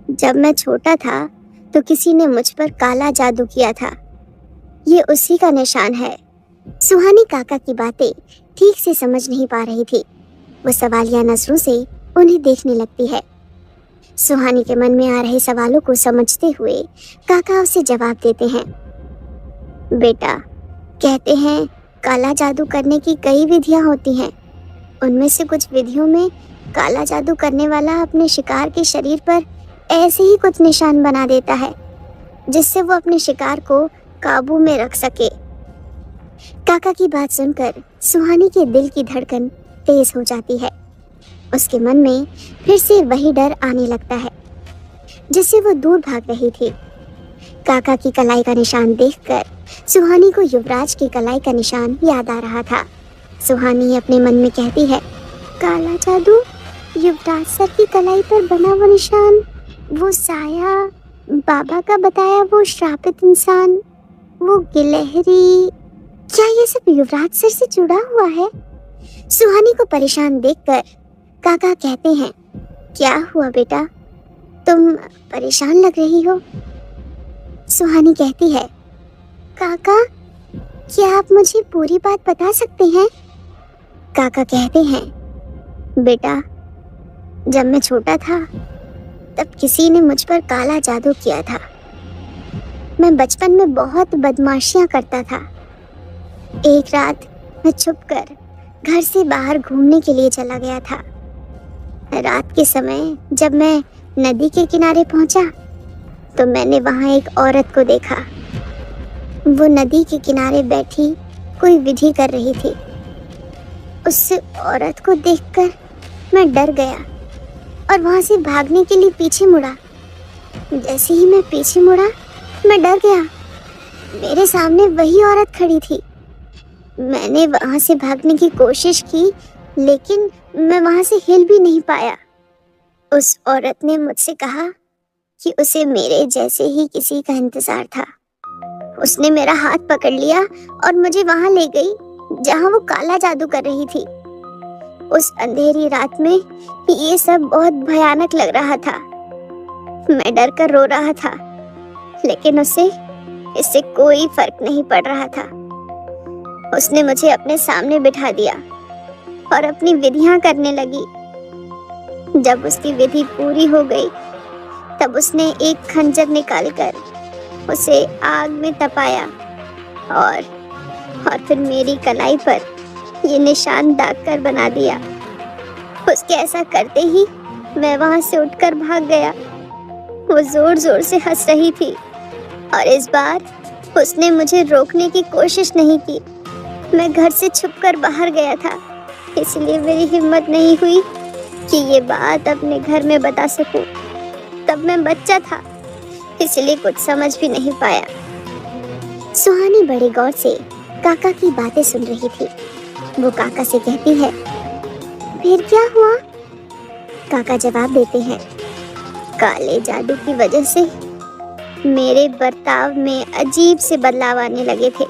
जब मैं छोटा था तो किसी ने मुझ पर काला जादू किया था। ये उसी का निशान है। सुहानी काका की बातें ठीक से समझ नहीं पा रही थी। वो सवालिया नजरों से उन्हें देखने लगती है। सुहानी के मन में आ रहे सवालों को समझते हुए काका उसे जवाब देते हैं। बेटा, कहते हैं काला जादू करने की कई विधियां होती हैं। उनमें से कुछ विधियों में काला जादू करने वाला अपने शिकार के शरीर पर ऐसे ही कुछ निशान बना देता है जिससे वो अपने शिकार को काबू में रख सके। काका की बात सुनकर सुहानी के दिल की धड़कन तेज हो जाती है। उसके मन में फिर से वही डर आने लगता है जिससे वो दूर भाग रही थी। काका की कलाई का निशान देखकर सुहानी को युवराज की कलाई का निशान याद आ रहा था। सुहानी अपने मन में कहती है, काला जादू, युवराज सर की कलाई पर बना वो निशान, वो साया, बाबा का बताया वो श्रापित इंसान, वो गिलहरी, क्या ये सब युवराज सर से जुड़ा हुआ है? सुहानी को परेशान देखकर काका कहते हैं, क्या हुआ बेटा, तुम परेशान लग रही हो? सुहानी कहती है, काका, क्या आप मुझे पूरी बात बता सकते हैं? काका कहते हैं, बेटा, जब मैं छोटा था तब किसी ने मुझ पर काला जादू किया था। मैं बचपन में बहुत बदमाशियां करता था। एक रात मैं छुपकर घर से बाहर घूमने के लिए चला गया था। रात के समय जब मैं नदी के किनारे पहुंचा तो मैंने वहां एक औरत को देखा। वो नदी के किनारे बैठी कोई विधि कर रही थी। उस औरत को देखकर मैं डर गया और वहां से भागने के लिए पीछे मुड़ा। जैसे ही मैं पीछे मुड़ा, मैं डर गया। मेरे सामने वही औरत खड़ी थी। मैंने वहां से भागने की कोशिश की, लेकिन मैं वहां से हिल भी नहीं पाया। उस औरत ने मुझसे कहा कि उसे मेरे जैसे ही किसी का इंतजार था। उसने मेरा हाथ पकड़ लिया और मुझे वहां ले गई जहां वो काला जादू कर रही थी। उस अंधेरी रात में ये सब बहुत भयानक लग रहा था। मैं डर कर रो रहा था, लेकिन इससे कोई फर्क नहीं पड़ रहा था। उसने मुझे अपने सामने बिठा दिया और अपनी विधियां करने लगी। जब उसकी विधि पूरी हो गई, तब उसने एक खंजर निकालकर उसे आग में तपाया और फिर मेरी कलाई पर ये निशान दाग कर बना दिया। उसके ऐसा करते ही मैं वहां से उठकर भाग गया। वो जोर जोर से हंस रही थी और इस बार उसने मुझे रोकने की कोशिश नहीं की। मैं घर से छुपकर बाहर गया था, इसलिए मेरी हिम्मत नहीं हुई कि ये बात अपने घर में बता सकूं। तब मैं बच्चा था, इसलिए कुछ समझ भी नहीं पाया। सुहानी बड़े गौर से काका की बातें सुन रही थी। वो काका से कहती है, फिर क्या हुआ? काका जवाब देते हैं, काले जादू की वजह से मेरे बर्ताव में अजीब से बदलाव आने लगे थे।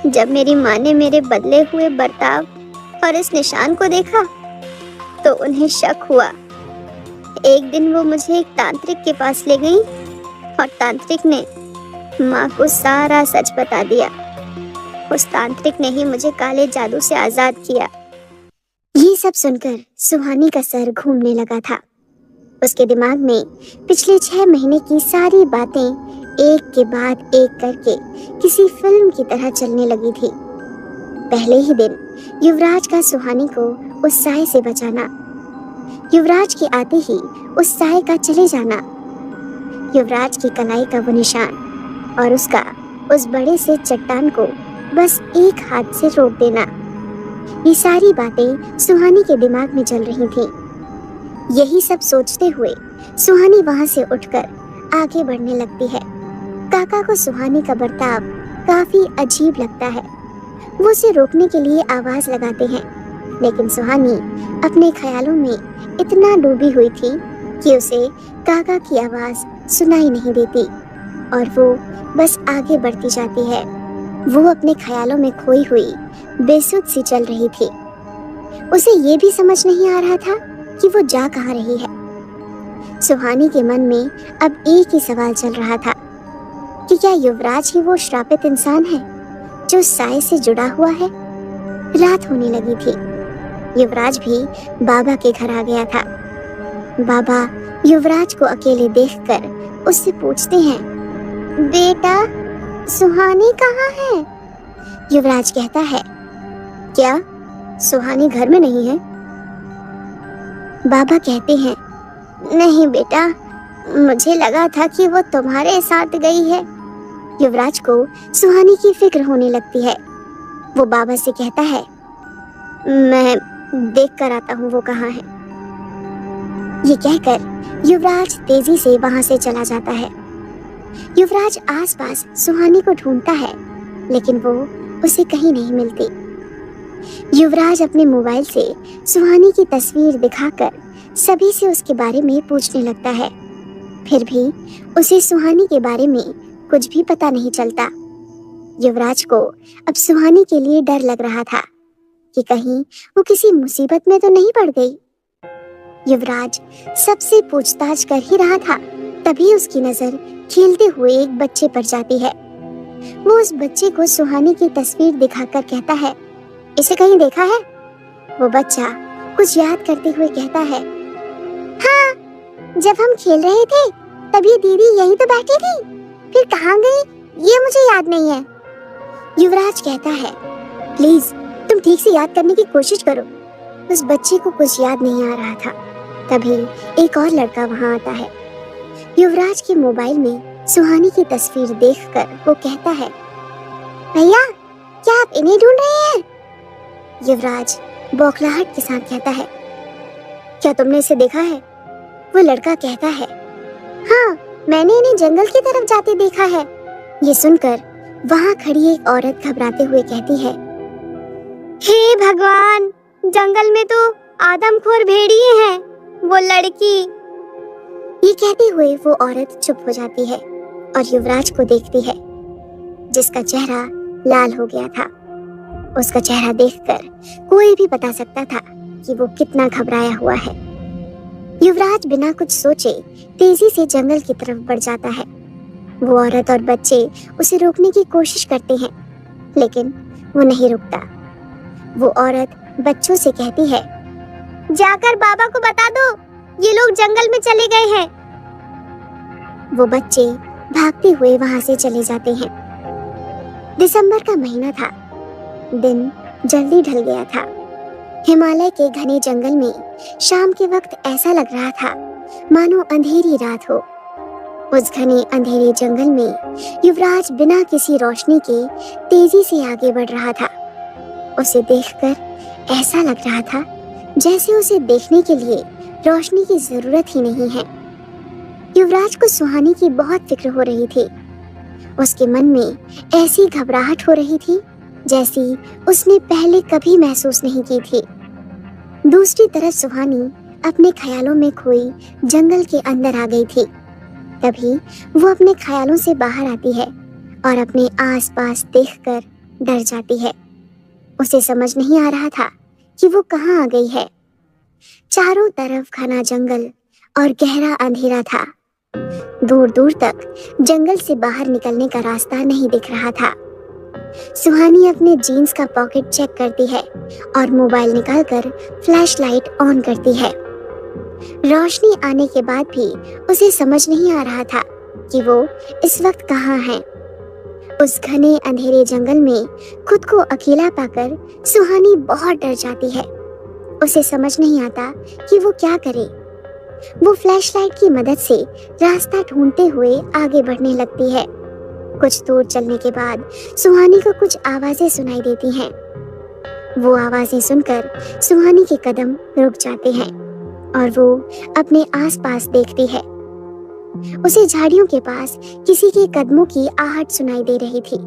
जब मेरी माँ ने मेरे बदले हुए बर्ताव और इस निशान को देखा तो उन्हें शक हुआ। एक दिन वो मुझे एक तांत्रिक के पास ले गई और तांत्रिक ने माँ को सारा सच बता दिया। उस तांत्रिक ने ही मुझे काले जादू से आजाद किया। ये सब सुनकर सुहानी का सर घूमने लगा था। उसके दिमाग में पिछले 6 महीने की सारी बातें एक के बाद एक करके किसी फिल्म की तरह चलने लगी थी। पहले ही दिन युवराज का सुहानी को उस साए से बचाना, युवराज के आते ही उस साए का चले जाना, युवराज की कलाई का वो निशान और उसका उस बड़े से चट्टान को बस एक हाथ से रोक देना। ये सारी बातें सुहानी के दिमाग में चल रही थीं। यही सब सोचते हुए सुहानी वहां से उठकर आगे बढ़ने लगती है। काका को सुहानी का बर्ताव काफी अजीब लगता है। वो उसे रोकने के लिए आवाज लगाते हैं, लेकिन सुहानी अपने ख्यालों में इतना डूबी हुई थी कि उसे काका की आवाज सुनाई नहीं देती और वो बस आगे बढ़ती जाती है। वो अपने ख्यालों में खोई हुई बेसुध सी चल रही थी। उसे ये भी समझ नहीं आ रहा था कि वो जा कहाँ रही है। सुहानी के मन में अब एक ही सवाल चल रहा था कि क्या युवराज ही वो श्रापित इंसान है जो साए से जुड़ा हुआ है। रात होने लगी थी। युवराज भी बाबा के घर आ गया था। बाबा युवराज को अकेले देखकर उससे पूछते हैं, बेटा सुहानी कहाँ है? युवराज कहता है, क्या सुहानी घर में नहीं है? बाबा कहते हैं, नहीं बेटा, मुझे लगा था कि वो तुम्हारे साथ गई है। युवराज को सुहानी की फिक्र होने लगती है। वो बाबा से कहता है, मैं देख कर आता हूँ वो कहाँ है। ये कहकर युवराज तेजी से वहां से चला जाता है। युवराज आसपास सुहानी को ढूंढता है, लेकिन वो उसे कहीं नहीं मिलती। युवराज अपने मोबाइल से सुहानी की तस्वीर दिखाकर सभी से उसके बारे में पूछने लगता है। फिर भी उसे सुहानी के बारे में कुछ भी पता नहीं चलता। युवराज को अब सुहानी के लिए डर लग रहा था कि कहीं वो किसी मुसीबत में तो नहीं पड़ गई। युवराज सबसे पूछताछ कर ही रहा था, तभी उसकी नजर खेलते हुए एक बच्चे पर जाती है। वो उस बच्चे को सुहानी की तस्वीर दिखाकर कहता है, इसे कहीं देखा है? वो बच्चा कुछ याद करते हुए कहता है, हाँ, जब हम खेल रहे थे तब ये दीदी यहीं तो बैठी थी, फिर कहाँ गई ये मुझे याद नहीं है। युवराज कहता है, प्लीज तुम ठीक से याद करने की कोशिश करो। उस बच्चे को कुछ याद नहीं आ रहा था। तभी एक और लड़का वहां आता है। युवराज के मोबाइल में सुहानी की तस्वीर देखकर वो कहता है, भैया क्या आप इन्हें ढूंढ रहे हैं? युवराज बौखलाहट के साथ कहता है, क्या तुमने इसे देखा है? वो लड़का कहता है, हाँ, मैंने इन्हें जंगल की तरफ जाते देखा है। ये सुनकर वहां खड़ी एक औरत घबराते हुए कहती है, हे भगवान, जंगल में तो आदमखोर भेड़िए हैं, वो लड़की। ये कहते हुए वो औरत चुप हो जाती है और युवराज को देखती है, जिसका चेहरा लाल हो गया था। उसका चेहरा देखकर कोई भी बता सकता था कि वो कितना घबराया हुआ है। युवराज बिना कुछ सोचे तेजी से जंगल की तरफ बढ़ जाता है। वो औरत और बच्चे उसे रोकने की कोशिश करते हैं, लेकिन वो नहीं रुकता। वो औरत बच्चों से कहती है, जाकर बाबा को बता दो, ये लोग जंगल में चले गए हैं। वो बच्चे भागते हुए वहां से चले जाते हैं। दिसंबर का महीना था। दिन जल्दी ढल गया था। हिमालय के घने जंगल में शाम के वक्त ऐसा लग रहा था मानो अंधेरी रात हो। उस घने अंधेरे जंगल में युवराज बिना किसी रोशनी के तेजी से आगे बढ़ रहा था। उसे देखकर ऐसा लग रहा था जैसे उसे देखने के लिए रोशनी की जरूरत ही नहीं है। युवराज को सुहानी की बहुत फिक्र हो रही थी। उसके मन में ऐसी घबराहट हो रही थी जैसी उसने पहले कभी महसूस नहीं की थी। दूसरी तरफ सुहानी अपने ख्यालों में खोई जंगल के अंदर आ गई थी। तभी वो अपने ख्यालों से बाहर आती है और अपने आसपास देखकर डर जाती है। उसे समझ नहीं आ रहा था कि वो कहाँ आ गई है। चारों तरफ घना जंगल और गहरा अंधेरा था। दूर दूर तक जंगल से बाहर निकलने का रास्ता नहीं दिख रहा था। सुहानी अपने जीन्स का पॉकेट चेक करती है और मोबाइल निकालकर फ्लैशलाइट ऑन करती है। रोशनी आने के बाद भी उसे समझ नहीं आ रहा था कि वो इस वक्त कहाँ है। उस घने अंधेरे जंगल में खुद को अकेला पाकर सुहानी बहुत डर जाती है। उसे समझ नहीं आता कि वो क्या करे। वो फ्लैशलाइट की मदद से रास्ता ढूंढते हुए आगे बढ़ने लगती है। कुछ दूर चलने के बाद सुहानी को कुछ आवाजें सुनाई देती हैं। वो आवाजें सुनकर सुहानी के कदम रुक जाते हैं और वो अपने आसपास देखती है। उसे झाड़ियों के पास किसी के कदमों की आहट सुनाई दे रही थी।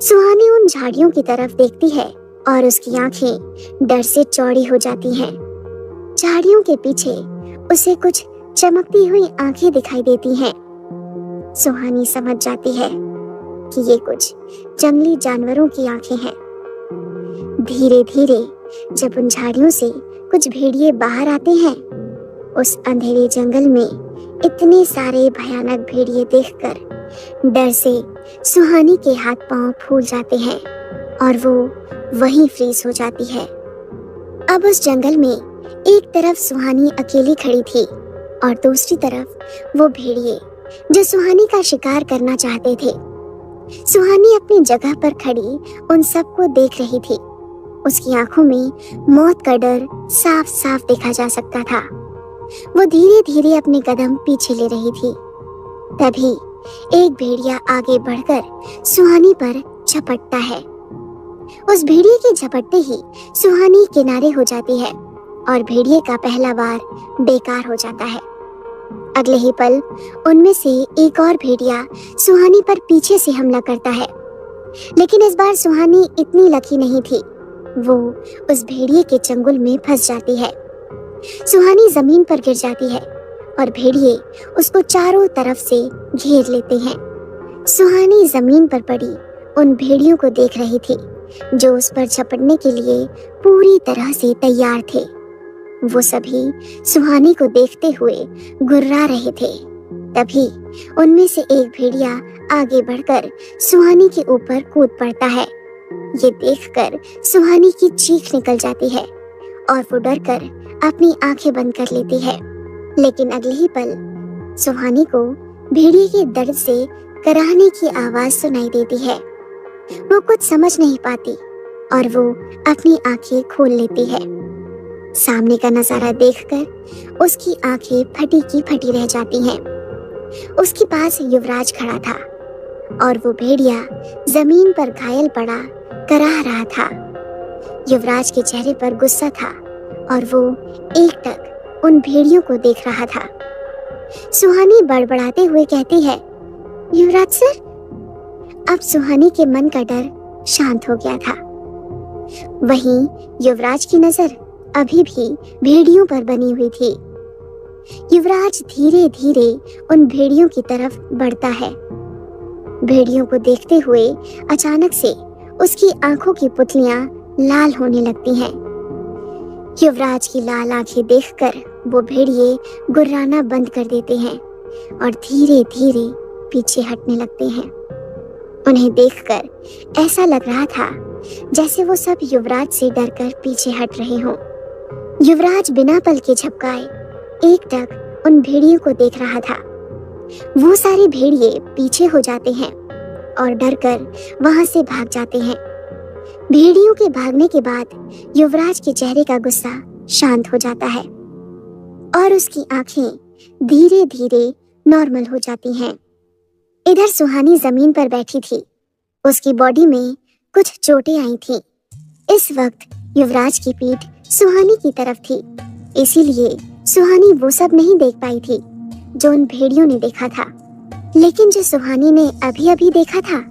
सुहानी उन झाड़ियों की तरफ देखती है और उसकी आंखें डर से चौड़ी हो जाती हैं। झाड़ियों के पीछे उसे कुछ चमकती हुई आंखें दिखाई देती हैं। सुहानी समझ जाती है कि ये कुछ जंगली जानवरों की आंखें हैं। धीरे धीरे जब उन झाड़ियों से कुछ भेड़िए बाहर आते हैं, उस अंधेरे जंगल में इतने सारे भयानक भेड़िए देखकर डर से सुहानी के हाथ पांव फूल जाते हैं और वो वहीं फ्रीज हो जाती है। अब उस जंगल में एक तरफ सुहानी अकेली खड़ी थी और दूसरी तरफ वो भेड़िए जो सुहानी का शिकार करना चाहते थे। सुहानी अपनी जगह पर खड़ी उन सबको देख रही थी। उसकी आंखों में मौत का डर साफ साफ देखा जा सकता था। वो धीरे धीरे अपने कदम पीछे ले रही थी। तभी एक भेड़िया आगे बढ़कर सुहानी पर झपटता है। उस भेड़िए के झपटते ही सुहानी किनारे हो जाती है और भेड़िए का पहला वार बेकार हो जाता है। अगले ही पल उनमें से एक और भेड़िया सुहानी पर पीछे से हमला करता है, लेकिन इस बार सुहानी इतनी लकी नहीं थी। वो उस भेड़िए के चंगुल में फंस जाती है। सुहानी जमीन पर गिर जाती है और भेड़िए उसको चारों तरफ से घेर लेते हैं। सुहानी जमीन पर पड़ी उन भेड़ियों को देख रही थी जो उस पर झपटने के लिए पूरी तरह से तैयार थे। वो सभी सुहानी को देखते हुए गुर्रा रहे थे। तभी उनमें से एक भेड़िया आगे बढ़कर सुहानी के ऊपर कूद पड़ता है। ये देखकर सुहानी की चीख निकल जाती है और वो डरकर अपनी आंखें बंद कर लेती है। लेकिन अगले ही पल सुहानी को भेड़िए के दर्द से कराहने की आवाज सुनाई देती है। वो कुछ समझ नहीं पाती और वो अपनी आंखें खोल लेती है। सामने का नजारा देखकर उसकी आंखें फटी की फटी रह जाती हैं। उसके पास युवराज खड़ा था और वो भेड़िया जमीन पर घायल पड़ा कराह रहा था। युवराज के चेहरे पर गुस्सा था और वो एकटक उन भेड़ियों को देख रहा था। सुहानी बड़बड़ाते हुए कहती है, युवराज सर। अब सुहानी के मन का डर शांत हो गया था। वहीं युवराज की नजर अभी भी भेड़ियों पर बनी हुई थी। युवराज धीरे धीरे उन भेड़ियों की तरफ बढ़ता है। भेड़ियों को देखते हुए अचानक से उसकी आंखों की पुतलियां लाल होने लगती हैं। युवराज की लाल आंखें देखकर वो भेड़िए गुर्राना बंद कर देते हैं और धीरे धीरे पीछे हटने लगते हैं। उन्हें देखकर ऐसा लग रहा था जैसे वो सब युवराज से डरकर पीछे हट रहे हों। युवराज बिना पल के झपकाए एकटक उन भेड़ियों को देख रहा था। वो सारे भेड़िए पीछे हो जाते हैं और डरकर वहां से भाग जाते हैं। भेड़ियों के भागने के बाद युवराज के चेहरे का गुस्सा शांत हो जाता है और उसकी आंखें धीरे धीरे नॉर्मल हो जाती हैं। इधर सुहानी जमीन पर बैठी थी। उसकी बॉडी में कुछ चोटें आई थीं। इस वक्त युवराज की पीठ सुहानी की तरफ थी, इसीलिए सुहानी वो सब नहीं देख पाई थी जो उन भेड़ियों ने देखा था। लेकिन जो सुहानी ने अभी अभी देखा था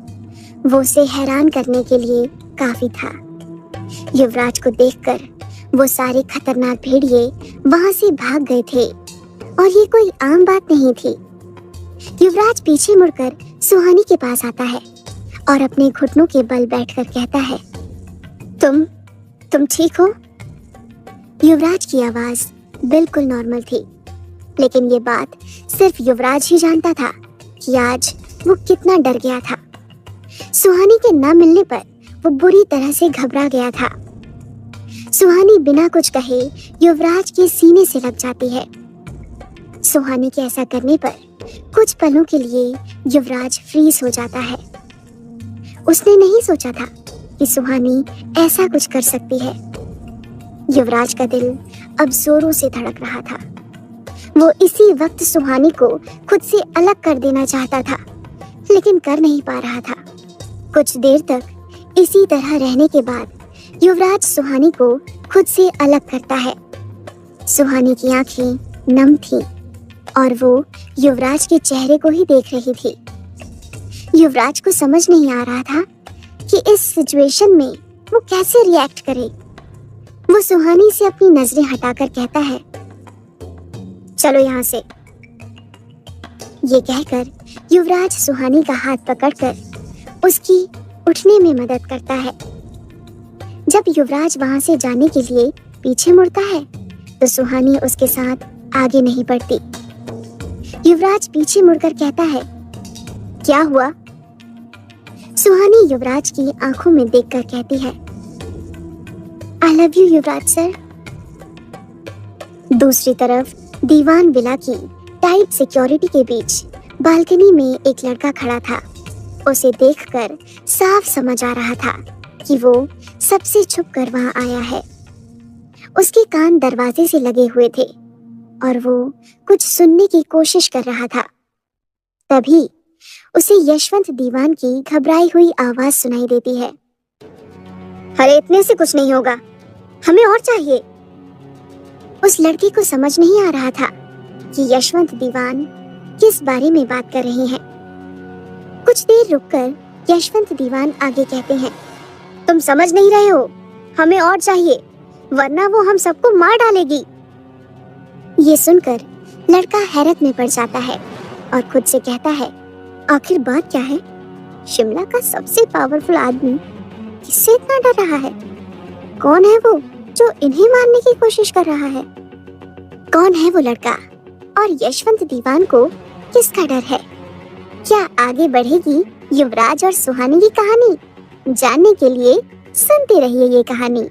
वो उसे हैरान करने के लिए काफी था। युवराज को देखकर वो सारे खतरनाक भेड़िए वहां से भाग गए थे और ये कोई आम बात नहीं थी। युवराज पीछे मुड़कर सुहानी के पास आता है और अपने घुटनों के बल बैठकर कहता है, तुम ठीक हो? युवराज की आवाज बिल्कुल नॉर्मल थी, लेकिन ये बात सिर्फ युवराज ही जानता था कि आज वो कितना डर गया था। सुहानी के न मिलने पर वो बुरी तरह से घबरा गया था। सुहानी बिना कुछ कहे युवराज के सीने से लग जाती है। सुहानी के ऐसा करने पर कुछ पलों के लिए युवराज फ्रीज हो जाता है। उसने नहीं सोचा था कि सुहानी ऐसा कुछ कर सकती है। युवराज का दिल अब जोरों से धड़क रहा था। वो इसी वक्त सुहानी को खुद से अलग कर देना चाहता था, लेकिन कर नहीं पा रहा था। कुछ देर तक इसी तरह रहने के बाद युवराज सुहानी को खुद से अलग करता है। सुहानी की आंखें नम थीं और वो युवराज के चेहरे को ही देख रही थी। युवराज को समझ नहीं आ रहा था कि इस सिचुएशन में वो कैसे रिएक्ट करे। वो सुहानी से अपनी नजरें हटाकर कहता है, चलो यहाँ से। ये कहकर युवराज सुहानी का हाथ पकड़कर उसकी उठने में मदद करता है। जब युवराज वहां से जाने के लिए पीछे मुड़ता है तो सुहानी उसके साथ आगे नहीं बढ़ती। युवराज पीछे मुड़कर कहता है, क्या हुआ? सुहानी युवराज की आंखों में देखकर कहती है, I love you Yuvraj sir. दूसरी तरफ दीवान विला की टाइट सिक्योरिटी के बीच बालकनी में एक लड़का खड़ा था। उसे देखकर साफ समझ आ रहा था कि वो सबसे छुपकर वहां आया है। उसके कान दरवाजे से लगे हुए थे और वो कुछ सुनने की कोशिश कर रहा था। तभी उसे यशवंत दीवान की घबराई हुई आवाज सुनाई देती है, अरे इतने से कुछ नहीं होगा, हमें और चाहिए। उस लड़के को समझ नहीं आ रहा था कि यशवंत दीवान किस बारे में बात कर रहे हैं। कुछ देर रुककर यशवंत दीवान आगे कहते हैं, तुम समझ नहीं रहे हो, हमें और चाहिए, वरना वो हम सबको मार डालेगी। ये सुनकर लड़का हैरत में पड़ जाता है और खुद से कहता है, आखिर बात क्या है? शिमला का सबसे पावरफुल आदमी किससे इतना डर रहा है? कौन है वो जो इन्हें मारने की कोशिश कर रहा है? कौन है वो लड़का और यशवंत दीवान को किसका डर है? क्या आगे बढ़ेगी युवराज और सुहानी की कहानी? जानने के लिए सुनते रहिए ये कहानी।